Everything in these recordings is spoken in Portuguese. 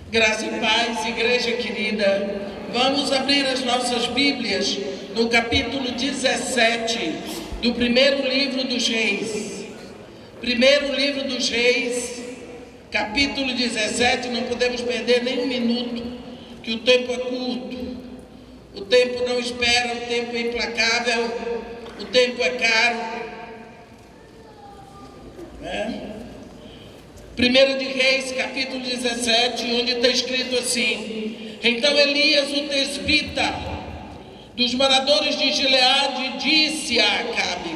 Graça e paz, igreja querida. Vamos abrir as nossas Bíblias no capítulo 17 do primeiro livro dos Reis. Primeiro livro dos Reis, capítulo 17. Não podemos perder nem um minuto, que o tempo é curto. O tempo não espera, o tempo é implacável, o tempo é caro. 1 de Reis, capítulo 17, onde está escrito assim: Então Elias, o tesbita, dos moradores de Gileade, disse a Acabe: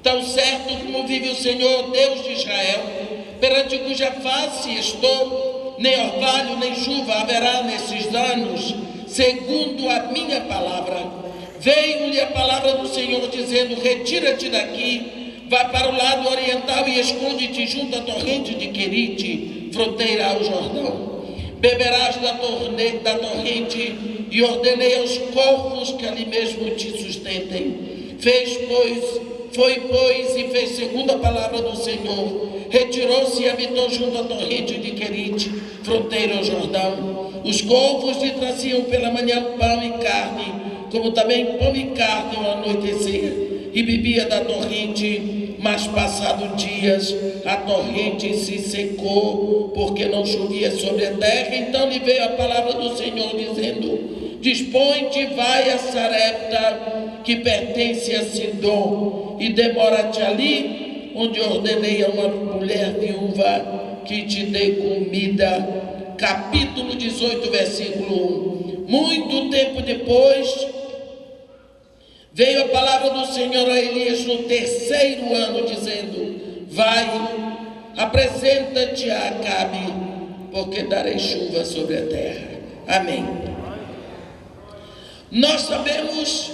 Tão certo como vive o Senhor, Deus de Israel, perante cuja face estou, nem orvalho nem chuva haverá nesses anos, segundo a minha palavra. Veio-lhe a palavra do Senhor, dizendo: Retira-te daqui, vai para o lado oriental e esconde-te junto à torrente de Querite, fronteira ao Jordão. Beberás da torrente, e ordenei aos corvos que ali mesmo te sustentem. Foi, pois, e fez segundo a palavra do Senhor. Retirou-se e habitou junto à torrente de Querite, fronteira ao Jordão. Os corvos lhe traziam pela manhã pão e carne, como também pão e carne ao anoitecer. E bebia da torrente, mas passados dias a torrente se secou, porque não chovia sobre a terra. Então lhe veio a palavra do Senhor, dizendo: Dispõe-te, vai a Sarepta, que pertence a Sidom, e demora-te ali, onde ordenei a uma mulher viúva que te dê comida. Capítulo 18, versículo 1. Muito tempo depois, veio a palavra do Senhor a Elias no terceiro ano, dizendo: Vai, apresenta-te a Acabe, porque darei chuva sobre a terra. Amém. Nós sabemos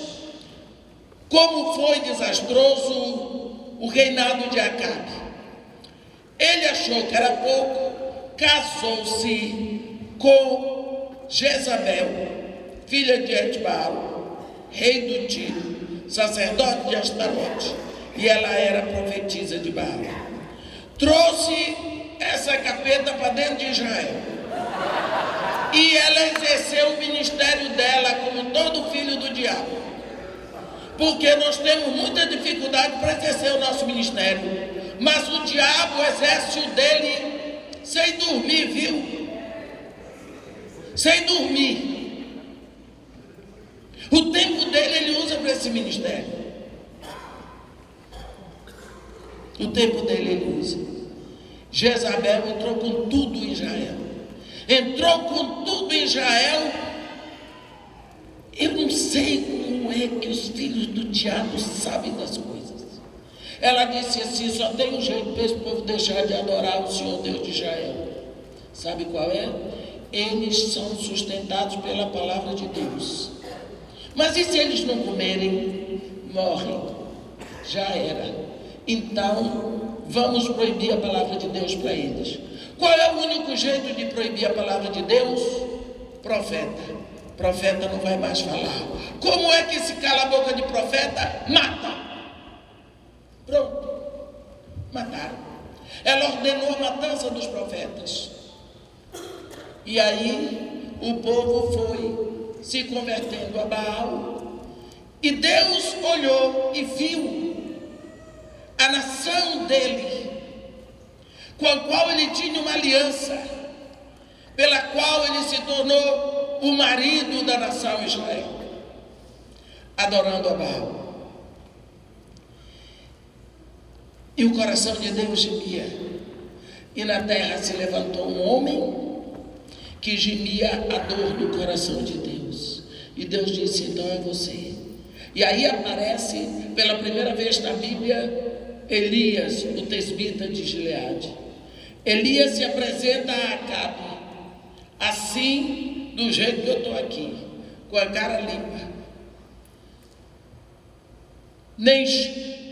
como foi desastroso o reinado de Acabe. Ele achou que era pouco, casou-se com Jezabel, filha de Etbaal, rei do Tiro, sacerdote de Astarote, e ela era profetisa de Baal. Trouxe essa capeta para dentro de Israel, e ela exerceu o ministério dela como todo filho do diabo, porque nós temos muita dificuldade para exercer o nosso ministério, mas o diabo exerce o dele sem dormir, viu? Sem dormir. O tempo dele ele usa para esse ministério. O tempo dele ele usa. Jezabel entrou com tudo em Israel. Entrou com tudo em Israel. Eu não sei como é que os filhos do diabo sabem das coisas. Ela disse assim: só tem um jeito para esse povo deixar de adorar o Senhor Deus de Israel. Sabe qual é? Eles são sustentados pela palavra de Deus. Mas e se eles não comerem? Morrem. Já era. Então, vamos proibir a palavra de Deus para eles. Qual é o único jeito de proibir a palavra de Deus? Profeta. Profeta não vai mais falar. Como é que se cala a boca de profeta? Mata. Pronto. Mataram. Ela ordenou a matança dos profetas. E aí, o povo foi se convertendo a Baal, e Deus olhou e viu a nação dele, com a qual ele tinha uma aliança, pela qual ele se tornou o marido da nação Israel, adorando a Baal. E o coração de Deus gemia, e na terra se levantou um homem que gemia a dor do coração de Deus. E Deus disse: então é você. E aí aparece pela primeira vez na Bíblia Elias, o tesbita de Gileade. Elias se apresenta a Acabe, assim, do jeito que eu estou aqui, com a cara limpa. Nem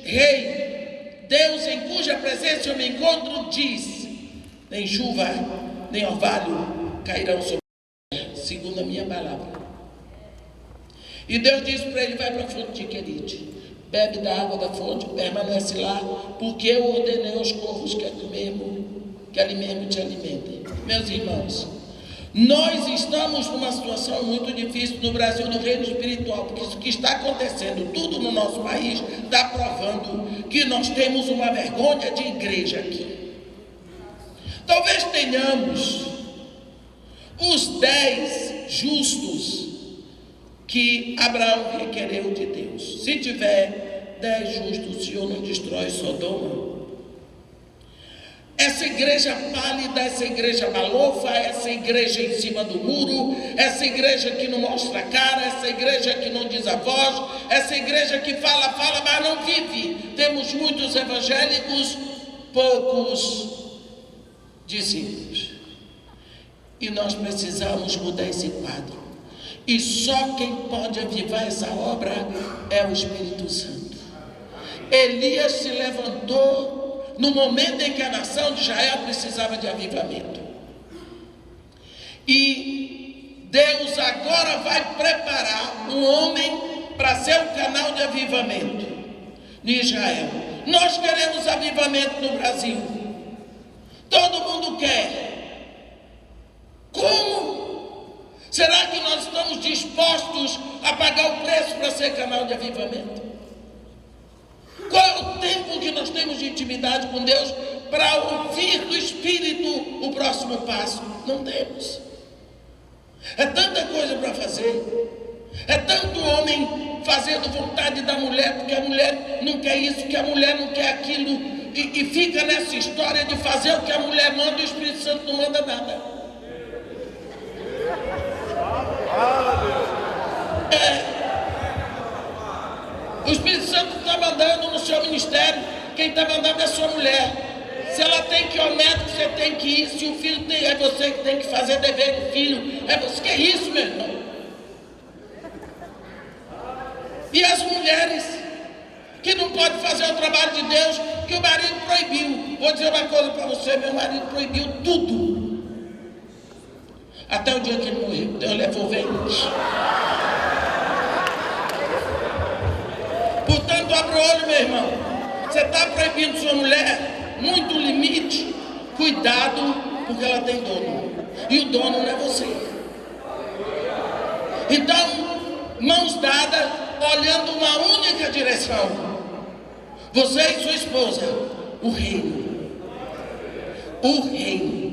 rei, Deus em cuja presença eu me encontro, diz: nem chuva, nem orvalho cairão sobre a terra, segundo a minha palavra. E Deus disse para ele: vai para a fonte de Querite, bebe da água da fonte, permanece lá, porque eu ordenei aos corvos que ali mesmo te alimentem. Meus irmãos, Nós estamos numa situação muito difícil no Brasil, no reino espiritual, porque isso que está acontecendo, tudo no nosso país, está provando que nós temos uma vergonha de igreja aqui. Talvez tenhamos os 10 justos que Abraão requereu de Deus. Se tiver 10 justos, o Senhor não destrói Sodoma. Essa igreja pálida, essa igreja malofa, essa igreja em cima do muro, essa igreja que não mostra a cara, essa igreja que não diz a voz, essa igreja que fala, mas não vive. Temos muitos evangélicos, poucos discípulos. E nós precisamos mudar esse quadro. E só quem pode avivar essa obra é o Espírito Santo. Elias se levantou no momento em que a nação de Israel precisava de avivamento. E Deus agora vai preparar um homem para ser o canal de avivamento de Israel. Nós queremos avivamento no Brasil. Todo mundo quer. Como? Será que nós estamos dispostos a pagar o preço para ser canal de avivamento? Qual é o tempo que nós temos de intimidade com Deus para ouvir do Espírito o próximo passo? Não temos. É tanta coisa para fazer. É tanto homem fazendo vontade da mulher, porque a mulher não quer isso, que a mulher não quer aquilo, e fica nessa história de fazer o que a mulher manda e o Espírito Santo não manda nada. O Espírito Santo está mandando no seu ministério. Quem está mandando é a sua mulher. Se ela tem que ir ao médico, você tem que ir. Se o filho tem, é você que tem que fazer dever do filho. É você que é isso, meu irmão. E as mulheres que não podem fazer o trabalho de Deus, que o marido proibiu. Vou dizer uma coisa para você: meu marido proibiu tudo. Até o dia que ele morreu. Deus levou velhos. Portanto, abre o olho, meu irmão. Você está proibindo sua mulher muito limite. Cuidado, porque ela tem dono. E o dono não é você. Então, mãos dadas, olhando uma única direção. Você e sua esposa. O reino. O reino.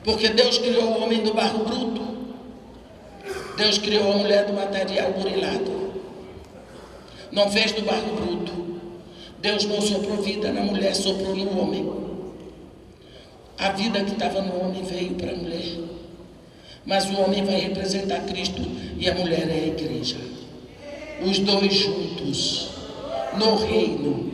Porque Deus criou o homem do barro bruto. Deus criou a mulher do material burilado. Não fez do barro bruto. Deus não soprou vida na mulher, soprou no homem. A vida que estava no homem veio para a mulher. Mas o homem vai representar Cristo e a mulher é a igreja. Os dois juntos no reino.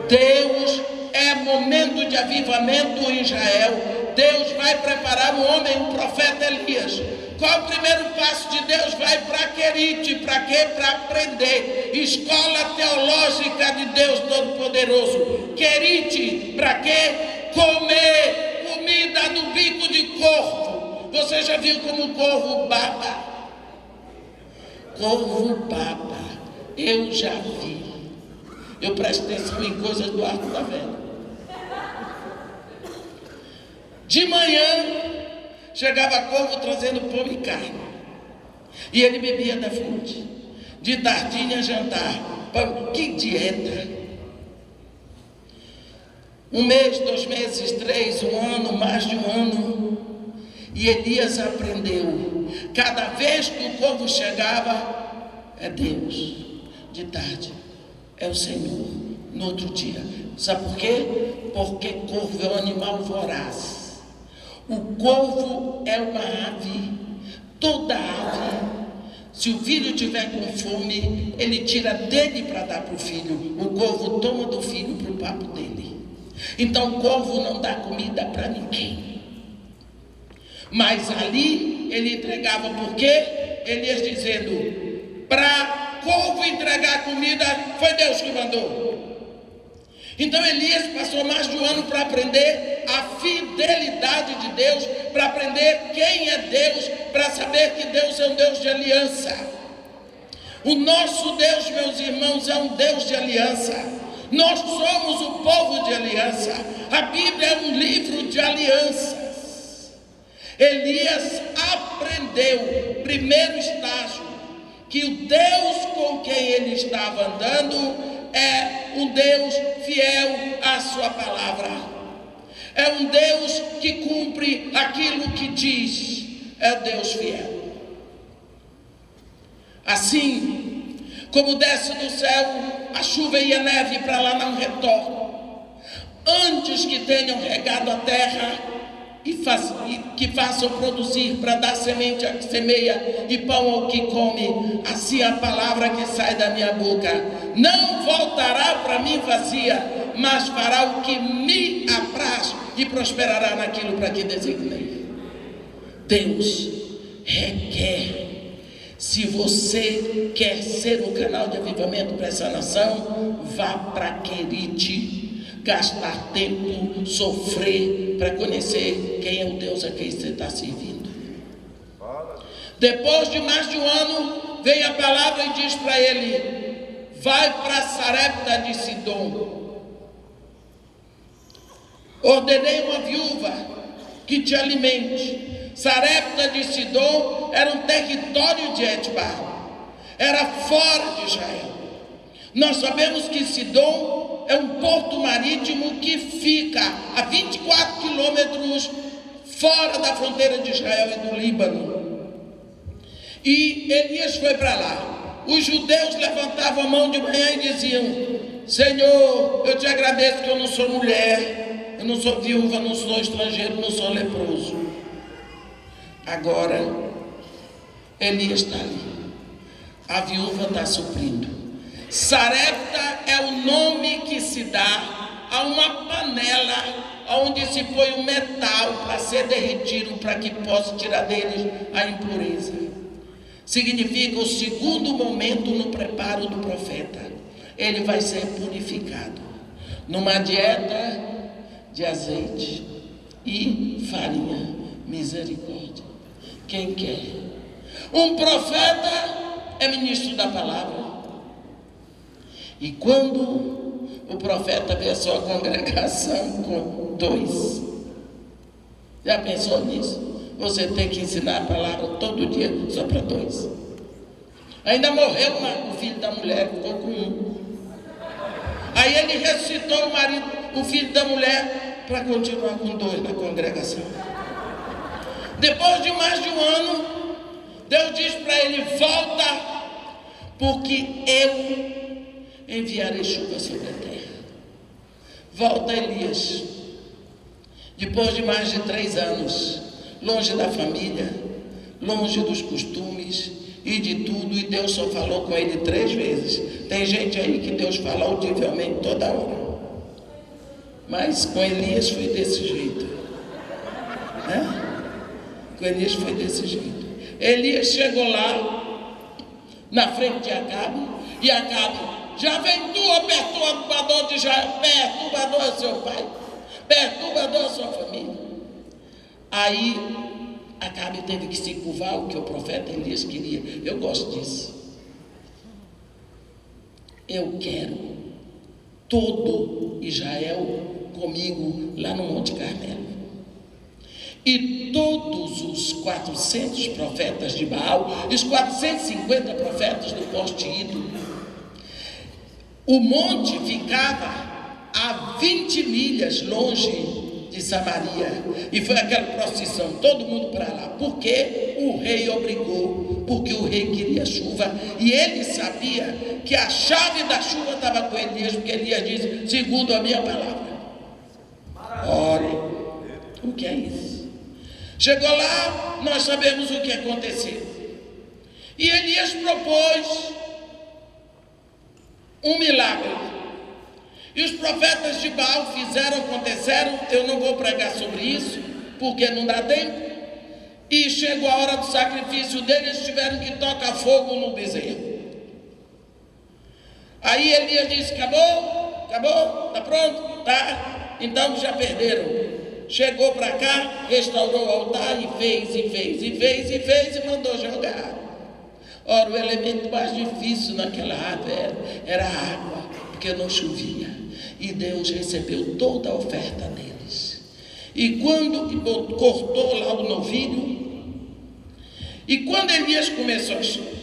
Deus é momento de avivamento em Israel. Deus vai preparar um homem, um profeta Elias. Qual é o primeiro passo de Deus? Vai para Querite. Para quê? Para aprender. Escola Teológica de Deus Todo-Poderoso. Querite. Para quê? Comer comida do bico de corvo. Você já viu como o corvo baba? Corvo baba. Eu já vi. Eu presto atenção em coisas do Arco da Velha. De manhã, chegava corvo trazendo pão e carne. E ele bebia da fonte. De tardinha, jantar. Pão. Que dieta! 1 mês, 2 meses, 3, 1 ano, mais de 1 ano. E Elias aprendeu. Cada vez que o corvo chegava, é Deus. De tarde, é o Senhor. No outro dia. Sabe por quê? Porque corvo é um animal voraz. O corvo é uma ave. Toda ave, se o filho tiver com fome, ele tira dele para dar para o filho. O corvo toma do filho para o papo dele. Então o corvo não dá comida para ninguém. Mas ali ele entregava, porque Elias dizendo, para corvo entregar comida, foi Deus que mandou. Então Elias passou mais de 1 ano para aprender a fidelidade de Deus, para aprender quem é Deus, para saber que Deus é um Deus de aliança. O nosso Deus, meus irmãos, é um Deus de aliança. Nós somos o povo de aliança. A Bíblia é um livro de alianças. Elias aprendeu, primeiro estágio, que o Deus com quem ele estava andando é um Deus fiel à sua palavra. É um Deus que cumpre aquilo que diz. É o Deus fiel. Assim, como desce do céu a chuva e a neve para lá não retornam, antes que tenham regado a terra e que façam produzir para dar semente ao que semeia e pão ao que come, assim a palavra que sai da minha boca não voltará para mim vazia, mas fará o que me apraz e prosperará naquilo para que designei. Deus requer. Se você quer ser um canal de avivamento para essa nação, vá para Querite, gastar tempo, sofrer, para conhecer quem é o Deus a quem você está servindo. Depois de mais de um ano, vem a palavra e diz para ele: vai para Sarepta de Sidom. Ordenei uma viúva que te alimente. Sarepta de Sidom era um território de Etbar, era fora de Israel. Nós sabemos que Sidom é um porto marítimo que fica a 24 quilômetros fora da fronteira de Israel e do Líbano. E Elias foi para lá. Os judeus levantavam a mão de manhã e diziam: Senhor, eu te agradeço que eu não sou mulher, eu não sou viúva, não sou estrangeiro, não sou leproso. Agora, Elias está ali. A viúva está suprindo. Sarepta é o nome que se dá a uma panela onde se põe o metal para ser derretido, para que possa tirar deles a impureza. Significa o segundo momento no preparo do profeta. Ele vai ser purificado numa dieta de azeite e farinha. Misericórdia. Quem quer? Um profeta é ministro da palavra. E quando o profeta vê a sua congregação com 2, já pensou nisso? Você tem que ensinar a palavra todo dia só para 2. Ainda morreu o filho da mulher, ficou com 1. Aí ele ressuscitou o marido, o filho da mulher, para continuar com 2 na congregação. Depois de mais de um ano, Deus diz para ele: volta, porque eu enviarei chuva sobre a terra. Volta, Elias. Depois de mais de 3 anos, longe da família, longe dos costumes e de tudo, e Deus só falou com ele 3 vezes. Tem gente aí que Deus fala audivelmente toda hora, mas com Elias foi desse jeito, né? Com Elias foi desse jeito. Elias chegou lá na frente de Acabe, e Acabe: já vem tu, ó perturbador de Israel. Perturbador é seu pai, perturbador é sua família. Aí Acabe teve que se curvar o que o profeta Elias queria. Eu gosto disso. Eu quero todo Israel comigo lá no Monte Carmelo. E todos os 400 profetas de Baal, os 450 profetas do poste ídolo. O monte ficava a 20 milhas longe de Samaria. E foi aquela procissão, todo mundo para lá. Porque o rei obrigou, porque o rei queria chuva. E ele sabia que a chave da chuva estava com Elias, porque Elias disse: segundo a minha palavra. Ore. O que é isso? Chegou lá, nós sabemos o que aconteceu. E Elias propôs um milagre. E os profetas de Baal fizeram, aconteceram. Eu não vou pregar sobre isso, porque não dá tempo. E chegou a hora do sacrifício deles, tiveram que tocar fogo no bezerro. Aí Elias disse: acabou? Acabou? Está pronto? Tá. Então já perderam. Chegou para cá, restaurou o altar e fez, e mandou jogar. Ora, o elemento mais difícil naquela água era a água, porque não chovia. E Deus recebeu toda a oferta deles. E quando cortou lá o novilho, e quando Elias começou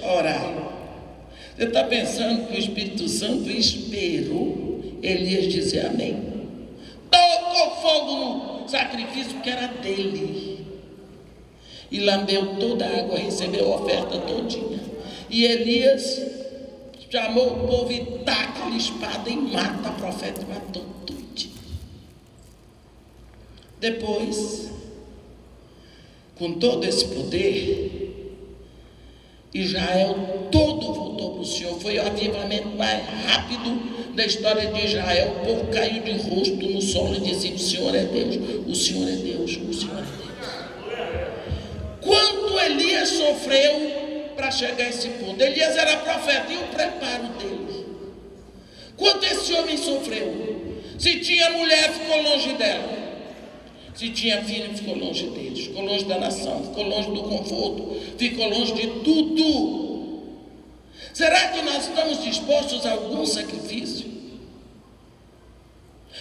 a orar, você está pensando que o Espírito Santo esperou Elias dizer amém? Tocou fogo no sacrifício que era dele, e lambeu toda a água, recebeu a oferta todinha. E Elias chamou o povo e taca a espada e mata o profeta, e matou tudo. Depois, com todo esse poder, Israel todo voltou para o Senhor. Foi o avivamento mais rápido da história de Israel. O povo caiu de rosto no solo e dizia: o Senhor é Deus, o Senhor é Deus, o Senhor é Deus. Quanto Elias sofreu para chegar a esse ponto? Elias era profeta, e o preparo dele? Quanto esse homem sofreu? Se tinha mulher, ficou longe dela. Se tinha filho, ficou longe deles, ficou longe da nação, ficou longe do conforto, ficou longe de tudo. Será que nós estamos dispostos a algum sacrifício?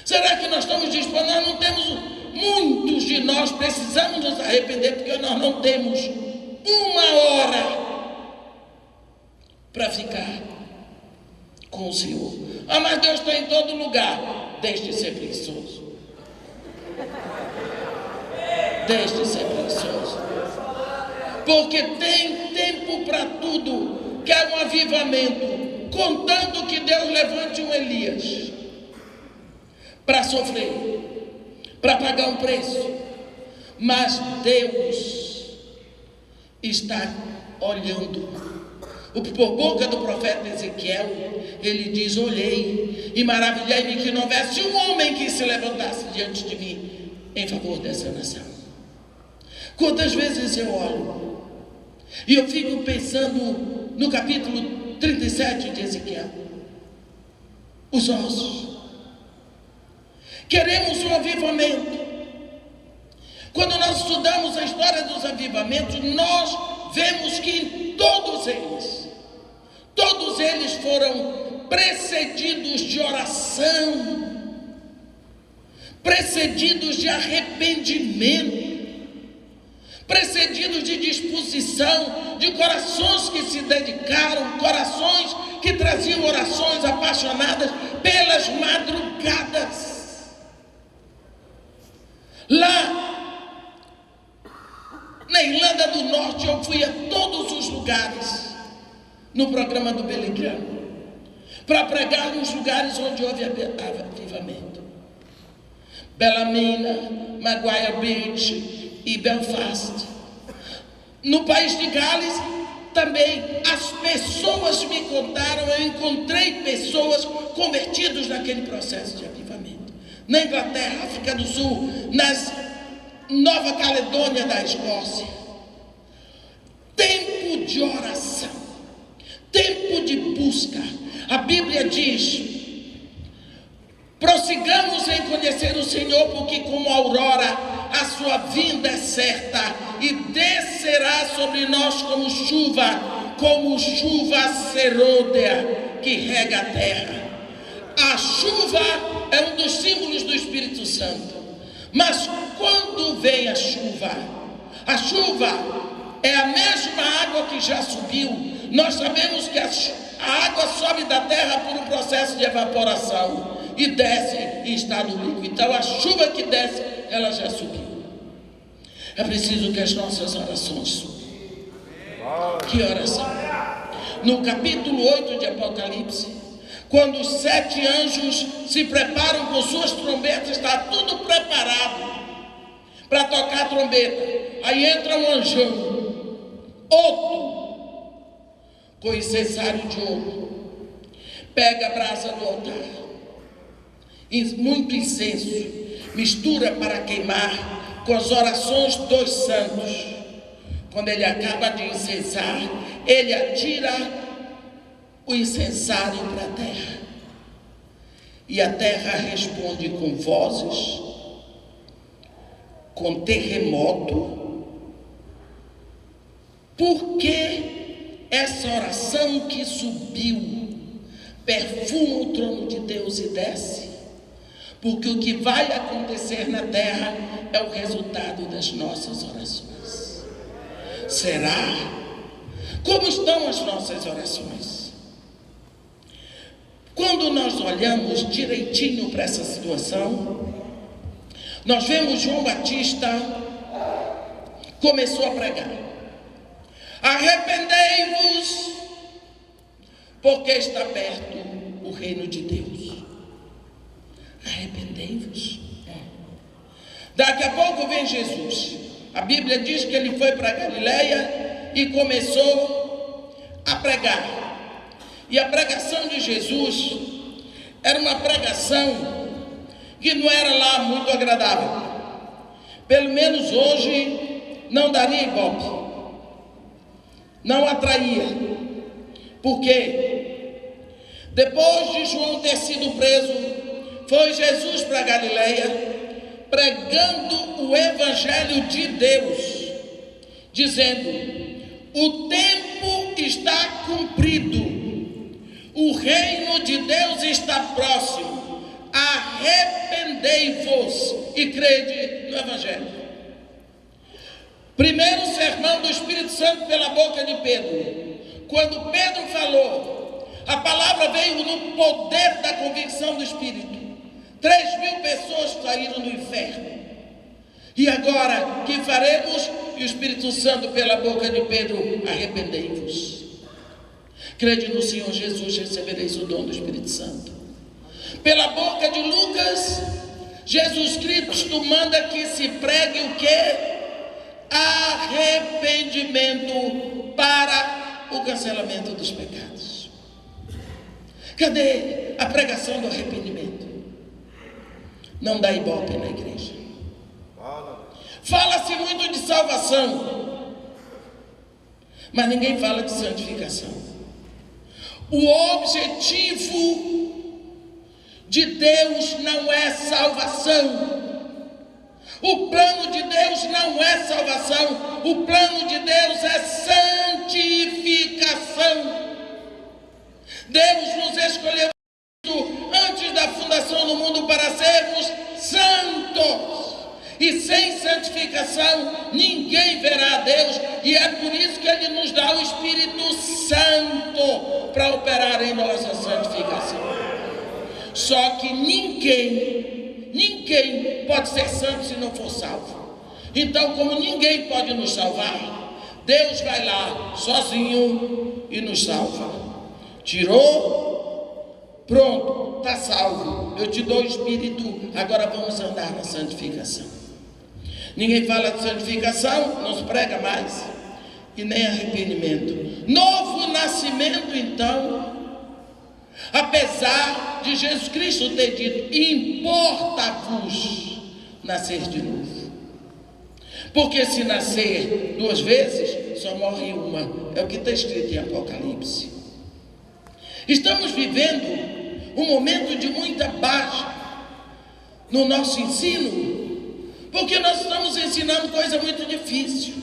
Será que nós estamos dispostos? Nós não temos, muitos de nós precisamos nos arrepender, porque nós não temos uma hora para ficar com o Senhor. Ah, mas Deus está em todo lugar. Deixe de ser preguiçoso. Deixe de ser preguiçoso, porque tem tempo para tudo. Quer um avivamento, contando que Deus levante um Elias para sofrer, para pagar um preço, mas Deus está olhando. Por boca do profeta Ezequiel, ele diz: olhei e maravilhei-me que não houvesse um homem que se levantasse diante de mim em favor dessa nação. Quantas vezes eu olho e eu fico pensando no capítulo 37 de Ezequiel, os ossos. Queremos um avivamento. Quando nós estudamos a história dos avivamentos, nós vemos que todos eles foram precedidos de oração, precedidos de arrependimento, precedidos de disposição, de corações que se dedicaram, corações que traziam orações apaixonadas pelas madrugadas. Lá na Irlanda do Norte, eu fui a todos os lugares no programa do Billy Graham para pregar nos lugares onde houve avivamento. Bellamina, Maguire Beach e Belfast. No país de Gales também as pessoas me contaram, eu encontrei pessoas convertidas naquele processo de avivamento. Na Inglaterra, África do Sul, nas Nova Caledônia da Escócia. Tempo de oração, tempo de busca. A Bíblia diz: prossigamos em conhecer o Senhor, porque como a aurora a sua vinda é certa, e descerá sobre nós como chuva serôdea que rega a terra. A chuva é um dos símbolos do Espírito Santo. Mas quando vem a chuva é a mesma água que já subiu. Nós sabemos que a água sobe da terra por um processo de evaporação e desce e está no líquido. Então a chuva que desce, ela já subiu. É preciso que as nossas orações subam. Que oração? No capítulo 8 de Apocalipse, quando os 7 anjos se preparam com suas trombetas, está tudo preparado para tocar a trombeta. Aí entra um anjão, outro, com incensário de ouro, pega a brasa do altar, muito incenso, mistura para queimar com as orações dos santos. Quando ele acaba de incensar, ele atira o incensário para a terra, e a terra responde com vozes, com terremoto. Porque essa oração que subiu perfuma o trono de Deus e desce? porque o que vai acontecer na terra é o resultado das nossas orações. Será? Como estão as nossas orações? Quando nós olhamos direitinho para essa situação, nós vemos João Batista começou a pregar: arrependei-vos, porque está perto o reino de Deus. Arrependei-vos. Daqui a pouco vem Jesus. A Bíblia diz que ele foi para Galileia e começou a pregar. E a pregação de Jesus era uma pregação que não era lá muito agradável. Pelo menos hoje não daria ibope, não atraía. Por quê? Depois de João ter sido preso, foi Jesus para Galileia pregando o evangelho de Deus, dizendo: o tempo está cumprido, o reino de Deus está próximo, arrependei-vos e crede no evangelho. Primeiro sermão do Espírito Santo pela boca de Pedro. Quando Pedro falou, a palavra veio no poder da convicção do Espírito. 3.000 pessoas saíram do inferno. E agora, que faremos? E o Espírito Santo pela boca de Pedro: arrependei-vos. Crede no Senhor Jesus, recebereis o dom do Espírito Santo. Pela boca de Lucas, Jesus Cristo manda que se pregue o quê? Arrependimento para o cancelamento dos pecados. Cadê a pregação do arrependimento? Não dá ibope na igreja. Fala-se muito de salvação, mas ninguém fala de santificação. O objetivo de Deus não é salvação. O plano de Deus não é salvação. O plano de Deus é santificação. Deus nos escolheu antes da fundação do mundo para sermos santos. E sem santificação ninguém verá a Deus. E é por isso que Ele nos dá o Espírito Santo para operar em nós a santificação. Só que ninguém pode ser santo se não for salvo. Então, como ninguém pode nos salvar, Deus vai lá sozinho e nos salva. Tirou, pronto, está salvo. Eu te dou o Espírito, agora vamos andar na santificação. Ninguém fala de santificação, não se prega mais, e nem arrependimento. Novo nascimento, então, apesar de Jesus Cristo ter dito: importa-vos nascer de novo. Porque se nascer 2 vezes, só morre uma. É o que está escrito em Apocalipse. Estamos vivendo um momento de muita baixa no nosso ensino, porque nós estamos ensinando coisa muito difícil.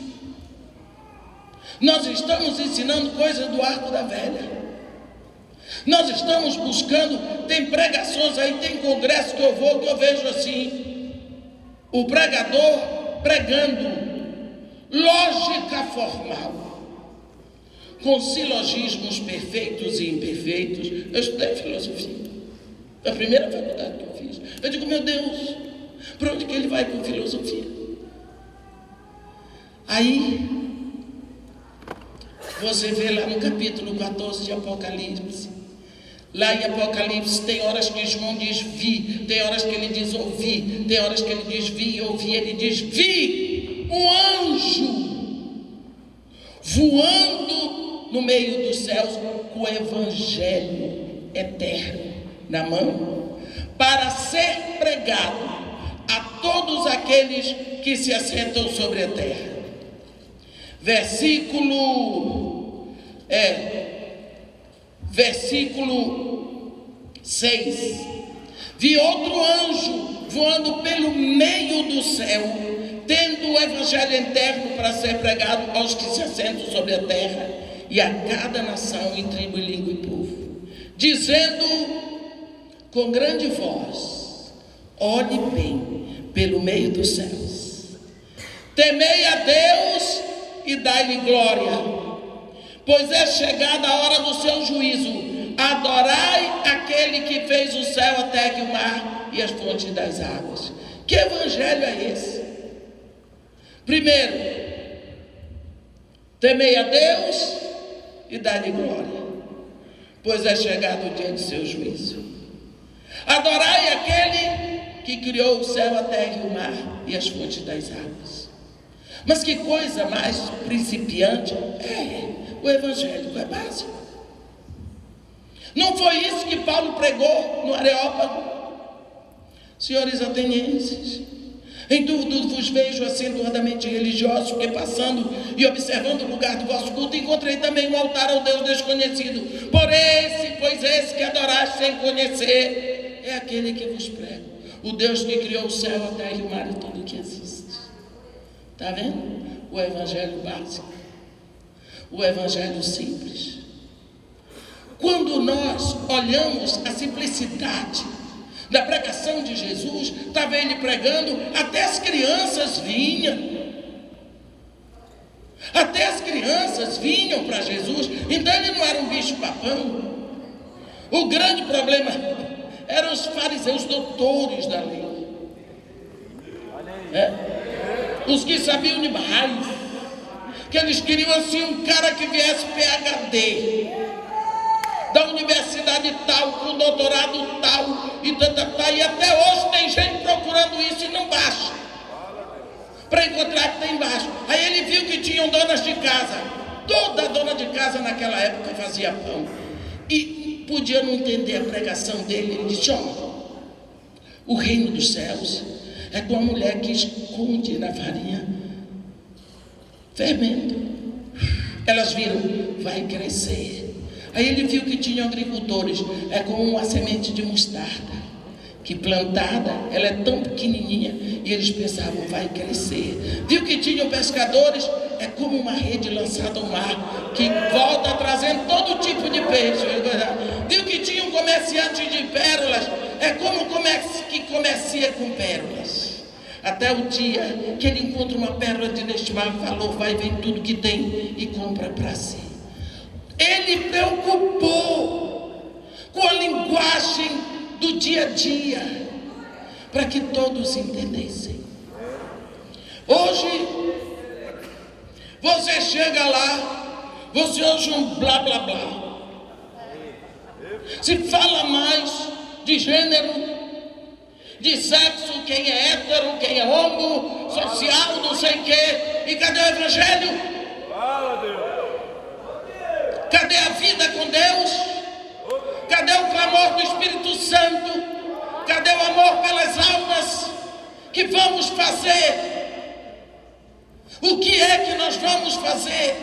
Nós estamos ensinando coisa do arco da velha. Nós estamos buscando, tem pregações aí, tem congresso que eu vou, que eu vejo assim, o pregador pregando lógica formal, com silogismos perfeitos e imperfeitos. Eu estudei filosofia, a primeira faculdade que eu fiz. Eu digo: meu Deus, para onde que ele vai com filosofia? Aí você vê lá no capítulo 14 de Apocalipse. Lá em Apocalipse tem horas que João diz vi, tem horas que ele diz ouvi, tem horas que ele diz vi e ouvi. Ele diz: vi um anjo voando no meio dos céus com o evangelho eterno na mão, para ser pregado a todos aqueles que se assentam sobre a terra. Versículo 6. Vi outro anjo voando pelo meio do céu, tendo o evangelho eterno para ser pregado aos que se assentam sobre a terra, e a cada nação, em tribo, e língua e povo, dizendo com grande voz: Olhe bem pelo meio dos céus. Temei a Deus e dai-lhe glória, pois é chegada a hora do seu juízo. Adorai aquele que fez o céu, a terra e o mar e as fontes das águas. Que evangelho é esse? Primeiro, temei a Deus e dai-lhe glória, pois é chegado o dia de seu juízo. Adorai aquele que criou o céu, a terra e o mar e as fontes das águas. Mas que coisa mais principiante o evangélico é básico. Não foi isso que Paulo pregou no Areópago? Senhores atenienses, em tudo vos vejo acentuadamente religiosos, porque passando e observando o lugar do vosso culto, encontrei também um altar ao Deus desconhecido. Pois esse que adoraste sem conhecer, é aquele que vos prego, o Deus que criou o céu, a terra e o mar e tudo o que existe. Está vendo? O evangelho básico, o evangelho simples. Quando nós olhamos a simplicidade da pregação de Jesus, estava ele pregando, até as crianças vinham. Até as crianças vinham para Jesus. Então ele não era um bicho papão. O grande problema eram os fariseus, doutores da lei. Os que sabiam demais. Que eles queriam assim um cara que viesse PhD da universidade tal, com doutorado tal, e até hoje tem gente procurando isso e não baixa, para encontrar que tem embaixo. Aí ele viu que tinham donas de casa, toda dona de casa naquela época fazia pão, e podia não entender a pregação dele. Ele disse: o reino dos céus é com a mulher que esconde na farinha fermento. Elas viram, vai crescer. Aí ele viu que tinham agricultores, é como uma semente de mostarda, que plantada, ela é tão pequenininha, e eles pensavam, vai crescer. Viu que tinham pescadores, é como uma rede lançada ao mar, que volta trazendo todo tipo de peixe. Viu que tinham comerciantes de pérolas, é como que comercia com pérolas. Até o dia que ele encontra uma pérola de inestimável valor, vai, vem tudo que tem e compra para si. Ele preocupou com a linguagem do dia a dia, para que todos entendessem. Hoje, você chega lá, você ouve um blá blá blá. Se fala mais de gênero, de sexo, quem é hétero, quem é homo, social, não sei o quê. E cadê o evangelho? Fala, Deus. Cadê a vida com Deus? Cadê o clamor do Espírito Santo? Cadê o amor pelas almas? Que vamos fazer? O que é que nós vamos fazer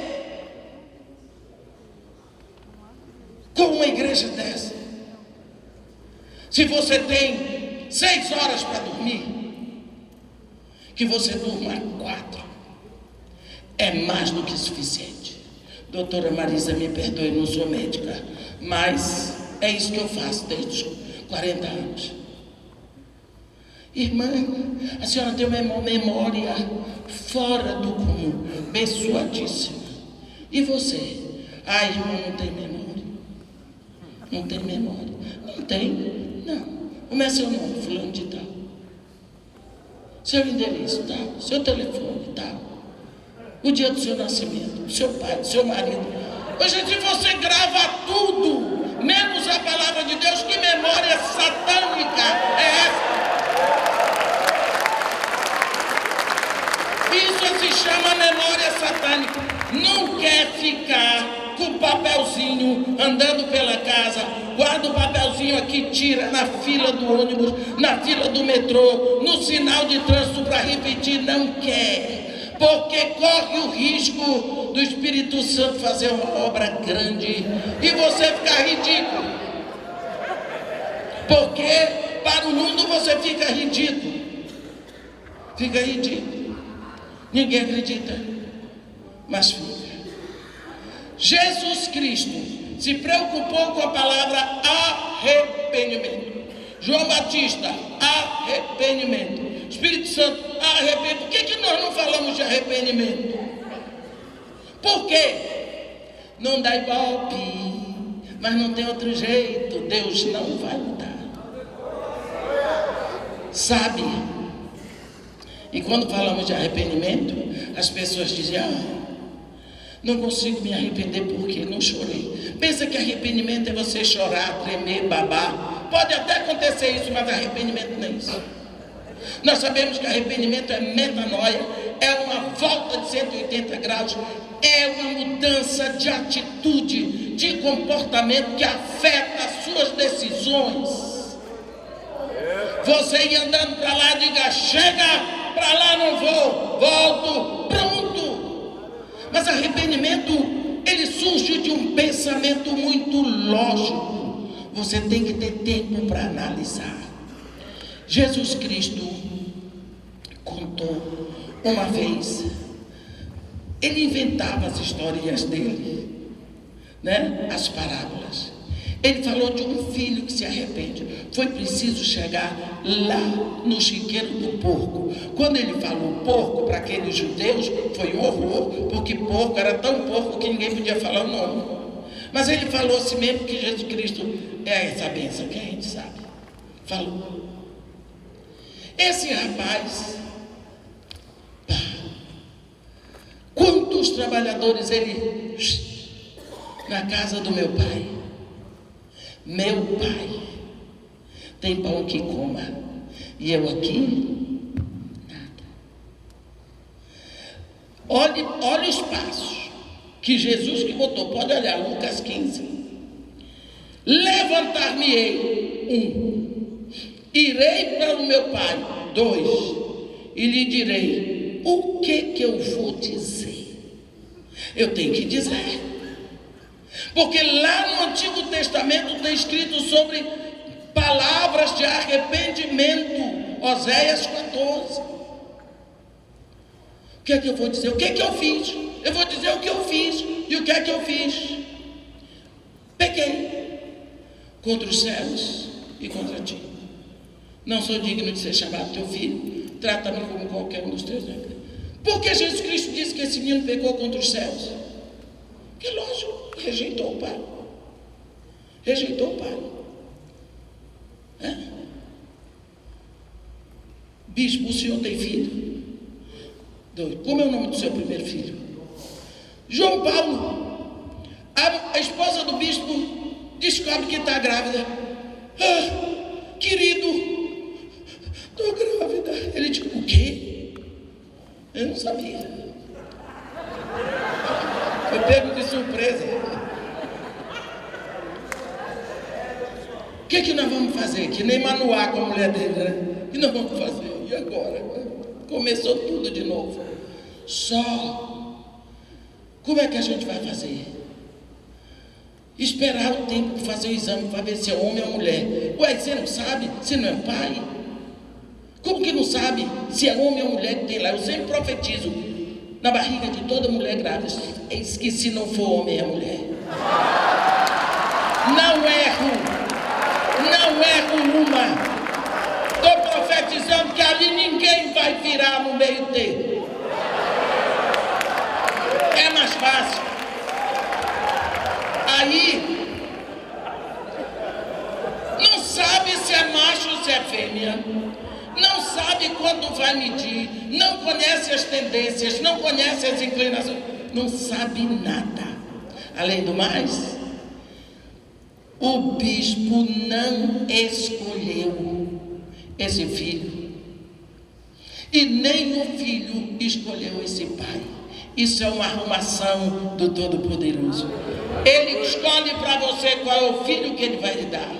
com uma igreja dessa? Se você tem 6 horas para dormir, que você durma 4, é mais do que suficiente. Doutora Marisa, me perdoe, não sou médica, mas é isso que eu faço desde os 40 anos. Irmã, a senhora tem uma memória fora do comum, abençoadíssima. E você? Ah, irmã, não tem memória. Não tem memória. Não tem? Não. Como é seu nome? Fulano de tal. Seu endereço, tal. Seu telefone, tal. O dia do seu nascimento, do seu pai, do seu marido. Hoje, se você grava tudo, menos a palavra de Deus, que memória satânica é essa? Isso se chama memória satânica. Não quer ficar com o papelzinho andando pela casa, guarda o papelzinho aqui, tira na fila do ônibus, na fila do metrô, no sinal de trânsito para repetir. Não quer. Porque corre o risco do Espírito Santo fazer uma obra grande e você ficar ridículo. Porque para o mundo você fica ridículo. Fica ridículo. Ninguém acredita, mas fica. Jesus Cristo se preocupou com a palavra arrependimento. João Batista, arrependimento. arrependimento. Espírito Santo, arrependimento. Por que nós não falamos de arrependimento? Por quê? Não dá ibope, mas não tem outro jeito. Deus não vai mudar. Sabe? E quando falamos de arrependimento, as pessoas dizem: não consigo me arrepender porque não chorei. Pensa que arrependimento é você chorar, tremer, babar. Pode até acontecer isso, mas arrependimento não é isso. Nós sabemos que arrependimento é metanoia, é uma volta de 180 graus, é uma mudança de atitude, de comportamento que afeta as suas decisões. Você ir andando para lá, diga: chega, para lá não vou, volto, pronto. Mas arrependimento, ele surge de um pensamento muito lógico. Você tem que ter tempo para analisar. Jesus Cristo contou uma vez, ele inventava as histórias dele, né? As parábolas. Ele falou de um filho que se arrepende. Foi preciso chegar lá no chiqueiro do porco. Quando ele falou porco para aqueles judeus, foi um horror, porque porco era tão porco que ninguém podia falar o nome. Mas ele falou assim mesmo, que Jesus Cristo é essa bênção que a gente sabe. Falou. Esse rapaz, quantos trabalhadores ele na casa do meu pai? Meu pai tem pão que coma, e eu aqui nada. Olha os passos que Jesus que botou. Pode olhar Lucas 15. Levantar-me-ei, 1, irei para o meu pai, 2, e lhe direi: o que eu vou dizer? Eu tenho que dizer, porque lá no Antigo Testamento tem escrito sobre palavras de arrependimento. Oséias 14. O que é que eu vou dizer? O que é que eu fiz? Eu vou dizer o que eu fiz. E o que é que eu fiz? Pequei contra os céus e contra ti. Não sou digno de ser chamado teu filho. Trata-me como qualquer um dos teus. Porque Jesus Cristo disse que esse menino pecou contra os céus? Que lógico, rejeitou o pai. Rejeitou o pai. Bispo, o senhor tem filho? 2. Como é o nome do seu primeiro filho? João Paulo. A esposa do bispo descobre que está grávida. Querido, estou grávida. Ele diz: o quê? Eu não sabia. Eu pego de surpresa. O que nós vamos fazer? Que nem Manoá com a mulher dele, né? O que nós vamos fazer? E agora? Começou tudo de novo. Só. Como é que a gente vai fazer? Esperar o tempo de fazer o exame para ver se é homem ou mulher. Ué, você não sabe? Você não é pai? Como que não sabe se é homem ou mulher que tem lá? Eu sempre profetizo na barriga de toda mulher grávida, que se não for homem é mulher. Não erro uma. Estou profetizando que ali ninguém vai virar no meio termo. É mais fácil. Aí não sabe se é macho ou se é fêmea. Não sabe quando vai medir, não conhece as tendências, não conhece as inclinações, não sabe nada. Além do mais, o bispo não escolheu esse filho, e nem o filho escolheu esse pai. Isso é uma arrumação do Todo-Poderoso. Ele escolhe para você qual é o filho que ele vai lhe dar.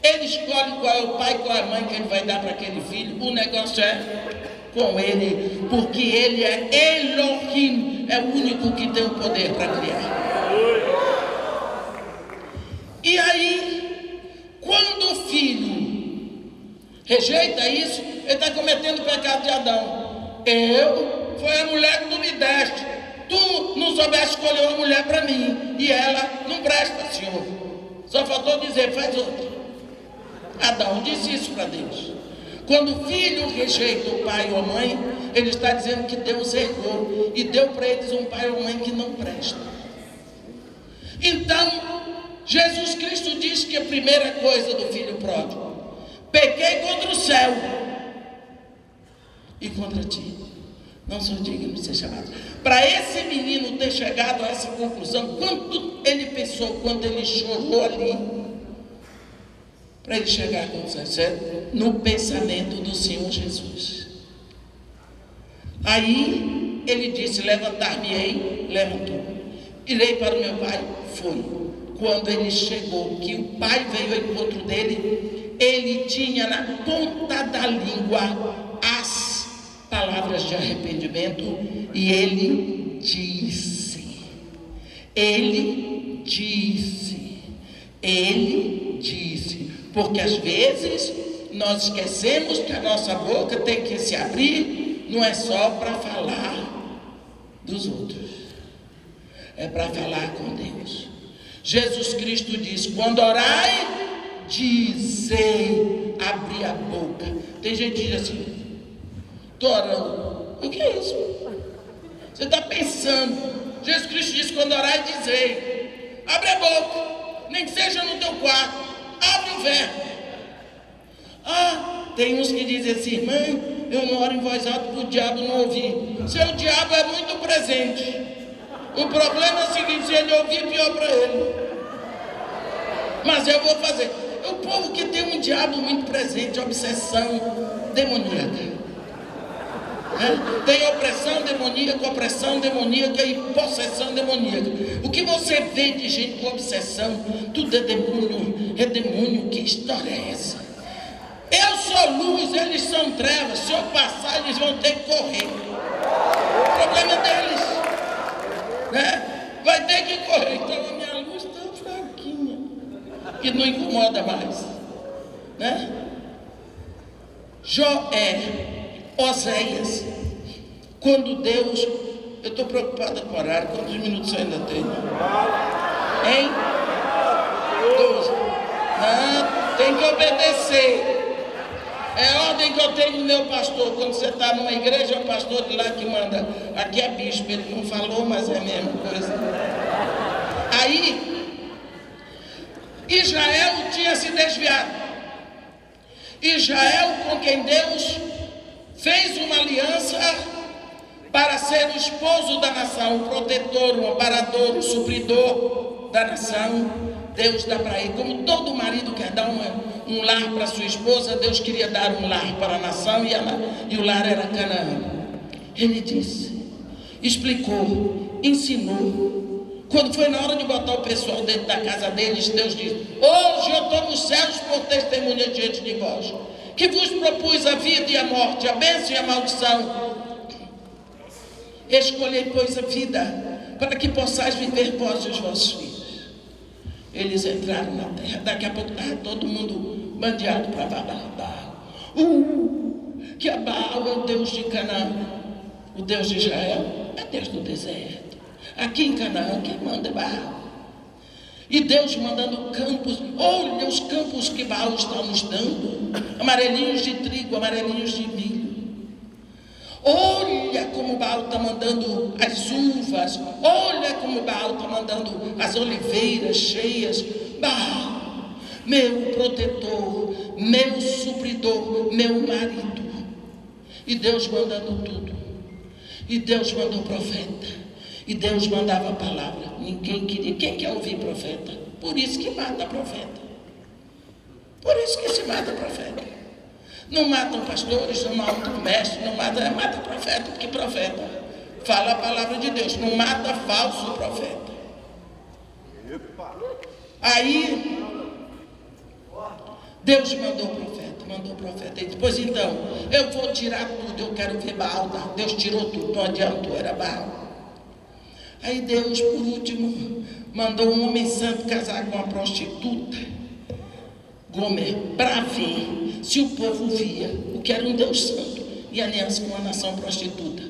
Ele escolhe qual é o pai, qual é a mãe que ele vai dar para aquele filho. O negócio é com ele, porque ele é Elohim, é o único que tem o poder para criar. E aí, quando o filho rejeita isso, ele está cometendo o pecado de Adão. Foi a mulher que tu me deste. Tu não soubeste escolher uma mulher para mim, e ela não presta, Senhor. Só faltou dizer: faz outra. Adão disse isso para Deus. Quando o filho rejeita o pai ou a mãe, ele está dizendo que Deus errou e deu para eles um pai ou mãe que não presta. Então, Jesus Cristo diz que a primeira coisa do filho pródigo: pequei contra o céu e contra ti, não sou digno de ser chamado. Para esse menino ter chegado a essa conclusão, quanto ele pensou, quanto ele chorou ali, para ele chegar à conclusão, no pensamento do Senhor Jesus. Aí ele disse: levantar-me-ei, levantou, irei para o meu pai, foi. Quando ele chegou, que o pai veio ao encontro dele, ele tinha na ponta da língua as palavras de arrependimento, e ele disse, porque às vezes nós esquecemos que a nossa boca tem que se abrir, não é só para falar dos outros, é para falar com Deus. Jesus Cristo diz: quando orai, dizei, abri a boca. Tem gente que diz assim: estou orando. O que é isso? Você está pensando. Jesus Cristo diz: quando orai, dizei, abre a boca, nem que seja no teu quarto, abre o verbo. Tem uns que dizem assim: irmã, eu não oro em voz alta para o diabo não ouvir. Seu diabo é muito presente. O problema é o seguinte: se ele ouvir, pior para ele. Mas eu vou fazer. O povo que tem um diabo muito presente, obsessão demoníaca. Tem opressão demoníaca e possessão demoníaca. O que você vê de gente com obsessão, tudo é demônio. Que história é essa? Eu sou luz, eles são trevas. Se eu passar, eles vão ter que correr. O problema é deles, né? Vai ter que correr. Então a minha luz está fraquinha, que não incomoda mais, né? Oséias, quando Deus... Eu estou preocupada com o horário. Quantos minutos eu ainda tenho? Hein? 12. Não, tem que obedecer. É a ordem que eu tenho do meu pastor. Quando você está numa igreja, é o pastor de lá que manda. Aqui é bispo, ele não falou, mas é a mesma coisa. Aí, Israel tinha se desviado. Israel, com quem Deus fez uma aliança para ser o esposo da nação, o protetor, o amparador, o supridor da nação. Deus dá para ele, como todo marido quer dar um lar para sua esposa, Deus queria dar um lar para a nação, e o lar era Canaã. Ele disse, explicou, ensinou. Quando foi na hora de botar o pessoal dentro da casa deles, Deus disse: hoje eu estou nos céus por testemunha diante de vós, que vos propus a vida e a morte, a bênção e a maldição. Escolhei, pois, a vida, para que possais viver vós e os vossos filhos. Eles entraram na terra. Daqui a pouco estava todo mundo bandeado para Baal. Que a Baal é o Deus de Canaã. O Deus de Israel é Deus do deserto. Aqui em Canaã quem manda é Baal. E Deus mandando campos. Olha os campos que Baal está nos dando. Amarelinhos de trigo, amarelinhos de milho. Olha como Baal está mandando as uvas. Olha como Baal está mandando as oliveiras cheias. Baal, meu protetor, meu supridor, meu marido. E Deus mandando tudo. E Deus mandou profeta. E Deus mandava a palavra. Ninguém queria. Quem quer ouvir profeta? Por isso que mata profeta. Por isso que se mata profeta. Não matam pastores, não matam mestres, não mata profeta, porque profeta fala a palavra de Deus, não mata falso profeta. Aí Deus mandou profeta, e depois então, eu vou tirar tudo, eu quero ver Baal. Deus tirou tudo, não adiantou, era Baal. Aí Deus, por último, mandou um homem santo casar com uma prostituta, Gomer, para ver se o povo via o que era um Deus santo e aliança com a nação prostituta.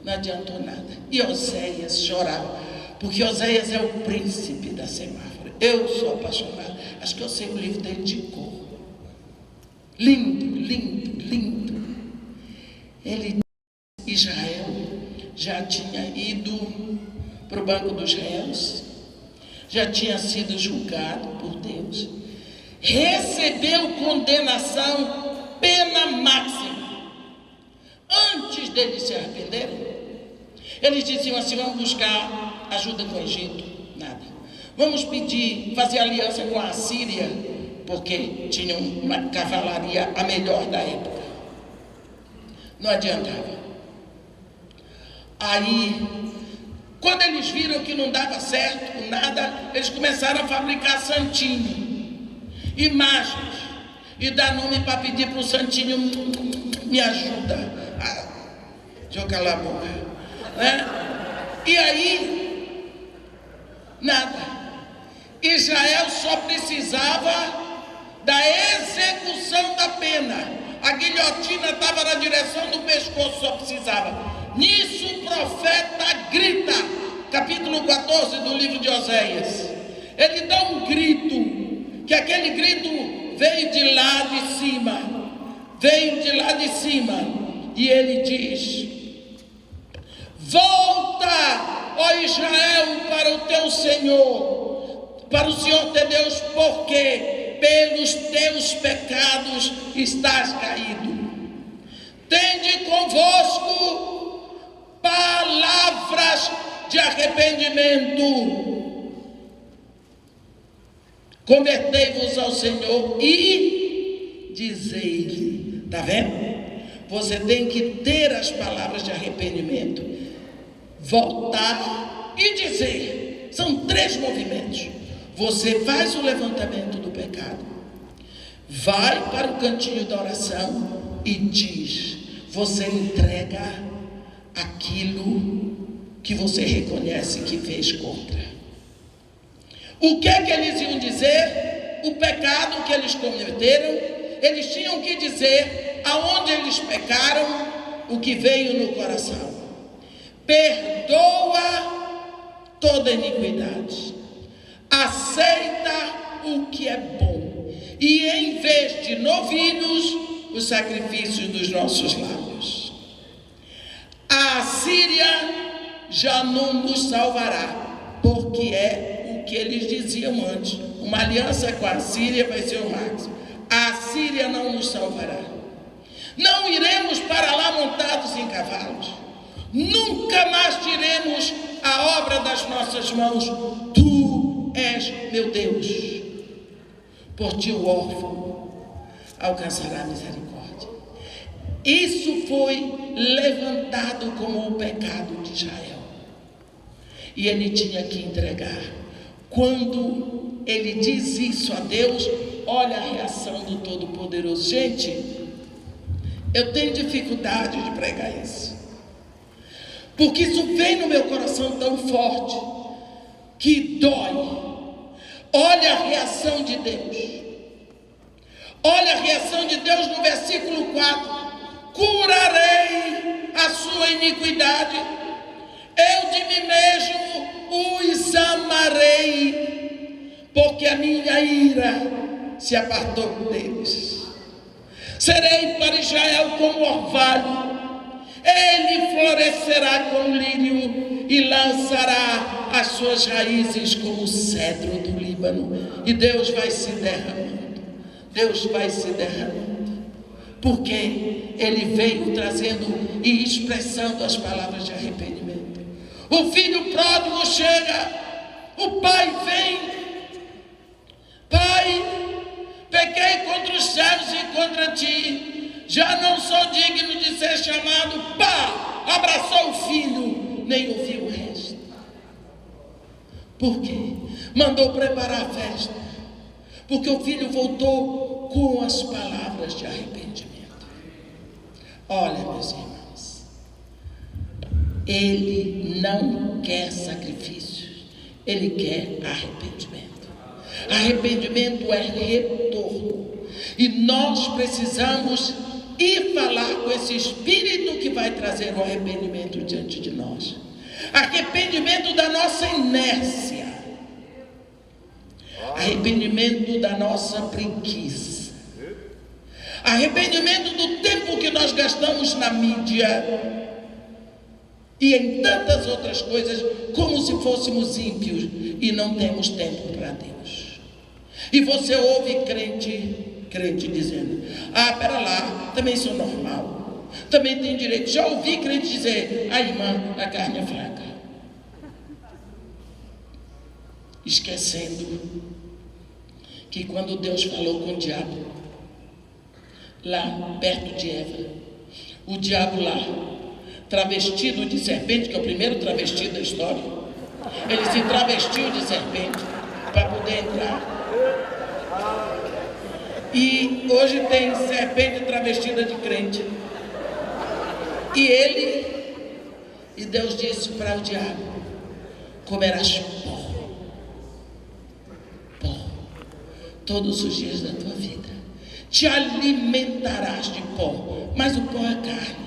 Não adiantou nada. E Oséias chorava, porque Oséias é o príncipe da semáfora. Eu sou apaixonado. Acho que eu sei o livro dele de cor. Lindo, lindo, lindo. Israel já tinha ido para o banco dos réus, já tinha sido julgado por Deus, recebeu condenação, pena máxima. Antes deles se arrependerem, eles diziam assim: vamos buscar ajuda com o Egito, nada. Vamos fazer aliança com a Síria, porque tinham uma cavalaria a melhor da época. Não adiantava. Aí, quando eles viram que não dava certo, nada, eles começaram a fabricar santinho, imagens, e dar nome para pedir para o santinho: me ajuda. Deixa eu calar a boca, né? E aí, nada. Israel só precisava da execução da pena. A guilhotina estava na direção do pescoço, só precisava. Nisso o profeta grita, capítulo 14 do livro de Oséias. Ele dá um grito, que aquele grito veio de lá de cima, e ele diz: volta, ó Israel, para o teu Senhor, para o Senhor teu Deus, porque pelos teus pecados estás caído. Tende convosco palavras de arrependimento. Convertei-vos ao Senhor e dizei-lhe. Está vendo? Você tem que ter as palavras de arrependimento. Voltar e dizer. São 3 movimentos. Você faz o levantamento do pecado, vai para o cantinho da oração e diz. Você entrega aquilo que você reconhece que fez contra. O que é que eles iam dizer? O pecado que eles cometeram. Eles tinham que dizer aonde eles pecaram, o que veio no coração. Perdoa toda iniquidade, aceita o que é bom, e em vez de novilhos, os sacrifícios dos nossos lábios. A Síria já não nos salvará, porque é o que eles diziam antes: uma aliança com a Síria vai ser o máximo. A Síria não nos salvará. Não iremos para lá montados em cavalos, nunca mais diremos a obra das nossas mãos: tu és meu Deus. Por ti o órfão alcançará misericórdia. Isso foi levantado como o pecado de Israel, e ele tinha que entregar. Quando ele diz isso a Deus, olha a reação do Todo-Poderoso. Gente, eu tenho dificuldade de pregar isso, porque isso vem no meu coração tão forte que dói. Olha a reação de Deus. Olha a reação de Deus no versículo 4: curarei a sua iniquidade, eu de mim mesmo os amarei, porque a minha ira se apartou deles. Serei para Israel como orvalho, ele florescerá como lírio e lançará as suas raízes como o cedro do Líbano. E Deus vai se derramando, Deus vai se derramando, porque ele veio trazendo e expressando as palavras de arrependimento. O filho pródigo chega, o pai vem: pai, pequei contra os céus e contra ti, já não sou digno de ser chamado. Pá, abraçou o filho, nem ouviu o resto. Por quê? Mandou preparar a festa, porque o filho voltou com as palavras de arrependimento. Olha, meus irmãos, ele não quer sacrifícios, ele quer arrependimento. Arrependimento é retorno, e nós precisamos ir falar com esse Espírito que vai trazer o arrependimento diante de nós. Arrependimento da nossa inércia, arrependimento da nossa preguiça, Arrependimento do tempo que nós gastamos na mídia e em tantas outras coisas, como se fôssemos ímpios e não temos tempo para Deus. E você ouve crente dizendo: pera lá, também sou normal, também tenho direito. Já ouvi crente dizer: irmã, a carne é fraca. Esquecendo que quando Deus falou com o diabo, lá perto de Eva, o diabo lá, travestido de serpente, que é o primeiro travesti da história, ele se travestiu de serpente para poder entrar. E hoje tem serpente travestida de crente. E Deus disse para o diabo: comerás pó todos os dias da tua vida, te alimentarás de pó, mas o pó é carne.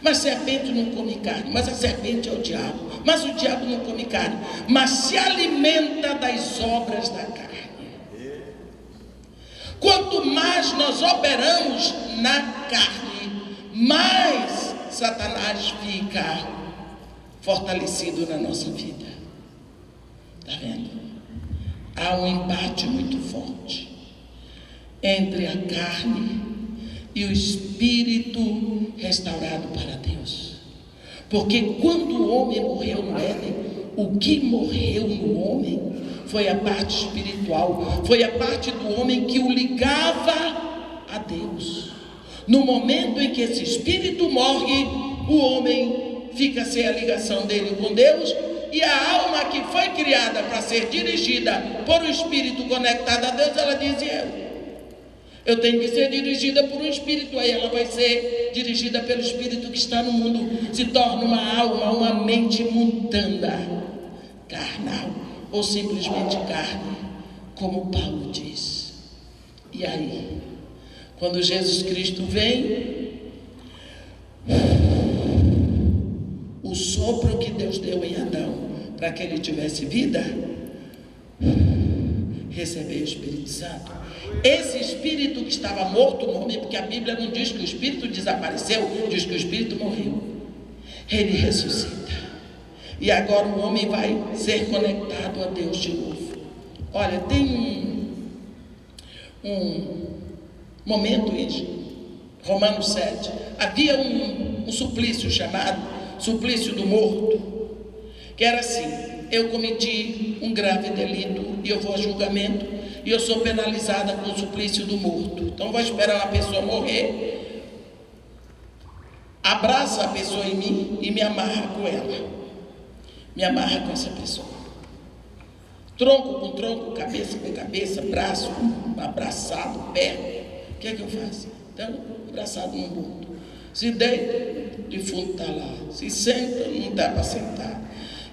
Mas serpente não come carne, mas a serpente é o diabo, mas o diabo não come carne, mas se alimenta das obras da carne. Quanto mais nós operamos na carne, mais Satanás fica fortalecido na nossa vida. Está vendo? Há um embate muito forte entre a carne e o espírito restaurado para Deus. Porque quando o homem morreu no Éden, o que morreu no homem foi a parte espiritual, foi a parte do homem que o ligava a Deus. No momento em que esse espírito morre, o homem fica sem a ligação dele com Deus, e a alma que foi criada para ser dirigida por um espírito conectado a Deus, ela diz: eu tenho que ser dirigida por um espírito. Aí ela vai ser dirigida pelo espírito que está no mundo, se torna uma alma, uma mente mundana, carnal, ou simplesmente carne, como Paulo diz. E aí, quando Jesus Cristo vem, o sopro que Deus deu em Adão para que ele tivesse vida, recebeu o Espírito Santo. Esse espírito que estava morto no homem, porque a Bíblia não diz que o espírito desapareceu, diz que o espírito morreu, ele ressuscita. E agora o homem vai ser conectado a Deus de novo. Olha, tem um momento em Romanos 7, havia um suplício chamado suplício do morto, que era assim: eu cometi um grave delito e eu vou a julgamento e eu sou penalizada com o suplício do morto. Então vou esperar uma pessoa morrer, abraça a pessoa em mim e me amarra com ela, me amarra com essa pessoa, tronco com tronco, cabeça com cabeça, braço abraçado, pé. O que é que eu faço? Então, abraçado no morto. Se deita, o defunto está lá. Se senta, não dá para sentar.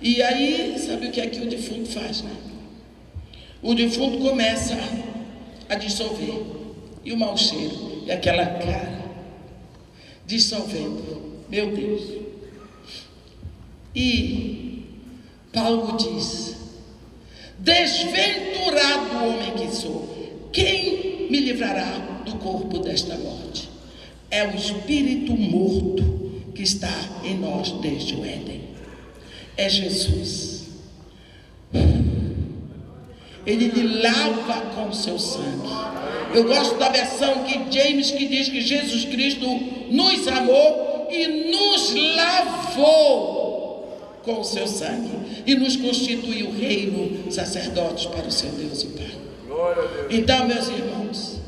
E aí, sabe o que é que o defunto faz, né? O defunto começa a dissolver. E o mau cheiro, e aquela cara dissolvendo. Meu Deus. E Paulo diz: desventurado homem que sou, quem me livrará do corpo desta morte? É o espírito morto que está em nós desde o Éden. É Jesus. Ele lhe lava com o seu sangue. Eu gosto da versão que James, que diz que Jesus Cristo nos amou e nos lavou com o seu sangue e nos constituiu reino, sacerdotes para o seu Deus e Pai. Então, meus irmãos,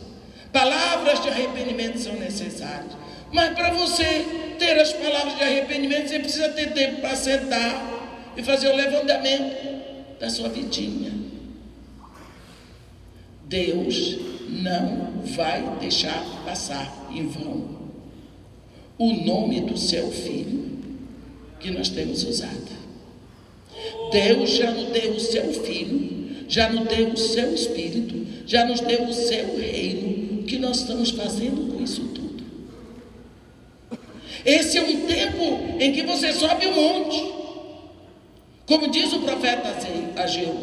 palavras de arrependimento são necessárias, mas para você ter as palavras de arrependimento, você precisa ter tempo para sentar e fazer o levantamento da sua vidinha. Deus não vai deixar passar em vão o nome do seu Filho que nós temos usado. Deus já nos deu o seu Filho, já nos deu o seu Espírito, já nos deu o seu reino. O que nós estamos fazendo com isso tudo? Esse é um tempo em que você sobe um monte, como diz o profeta Ageu: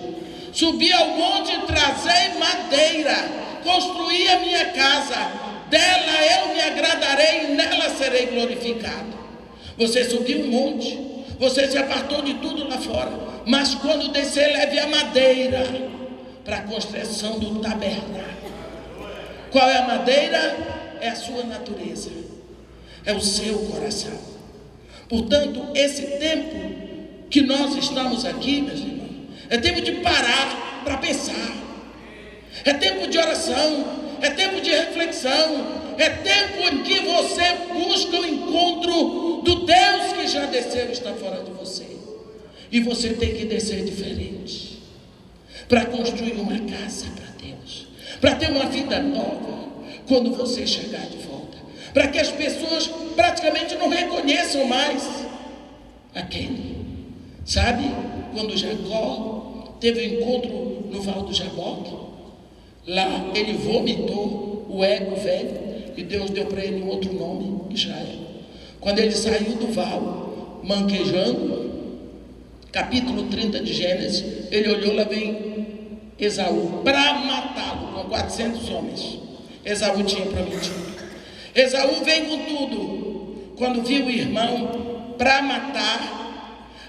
subi ao monte e trazei madeira construir a minha casa, dela eu me agradarei e nela serei glorificado. Você subiu um monte, você se apartou de tudo lá fora, mas quando descer, leve a madeira para a construção do tabernáculo. Qual é a madeira? É a sua natureza, é o seu coração. Portanto, esse tempo que nós estamos aqui, meus irmãos, é tempo de parar para pensar, é tempo de oração, é tempo de reflexão, é tempo em que você busca o encontro do Deus que já desceu e está fora de você, e você tem que descer diferente, para construir uma casa para Deus, para ter uma vida nova, quando você chegar de volta, para que as pessoas praticamente não reconheçam mais aquele. Sabe, quando Jacó teve um encontro no Val do Jaboque, lá ele vomitou o ego velho, e Deus deu para ele um outro nome, Israel. Quando ele saiu do val, manquejando, capítulo 30 de Gênesis, ele olhou, lá vem Esaú, para matá-lo, com 400 homens. Esaú tinha prometido. Esaú vem com tudo. Quando viu o irmão para matar,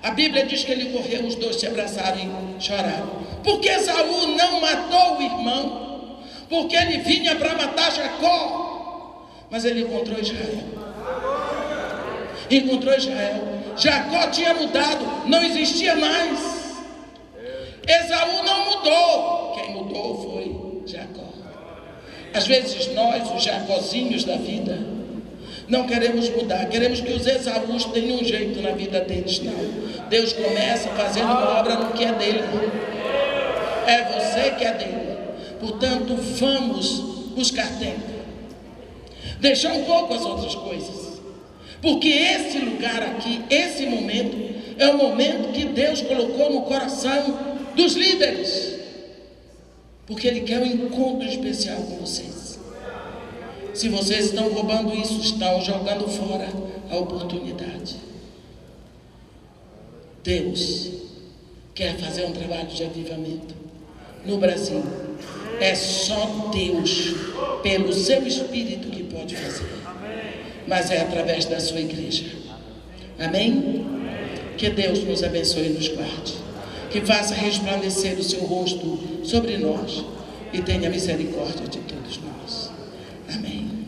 a Bíblia diz que ele correu, os dois se abraçaram e choraram. Porque Esaú não matou o irmão, porque ele vinha para matar Jacó, mas ele encontrou Israel. Encontrou Israel. Jacó tinha mudado, não existia mais. Esaú não mudou, quem mudou foi Jacó. Às vezes nós, os Jacozinhos da vida, não queremos mudar, queremos que os Esaús tenham um jeito na vida deles. Não, Deus começa fazendo uma obra no que é dele, é você que é dele. Portanto, vamos buscar tempo, deixar um pouco as outras coisas, porque esse lugar aqui, esse momento, é o momento que Deus colocou no coração dos líderes, porque Ele quer um encontro especial com vocês. Se vocês estão roubando isso, estão jogando fora a oportunidade. Deus quer fazer um trabalho de avivamento no Brasil. É só Deus, pelo seu Espírito, que pode fazer, mas é através da sua igreja. Amém? Que Deus nos abençoe e nos guarde, que faça resplandecer o seu rosto sobre nós e tenha misericórdia de todos nós. Amém.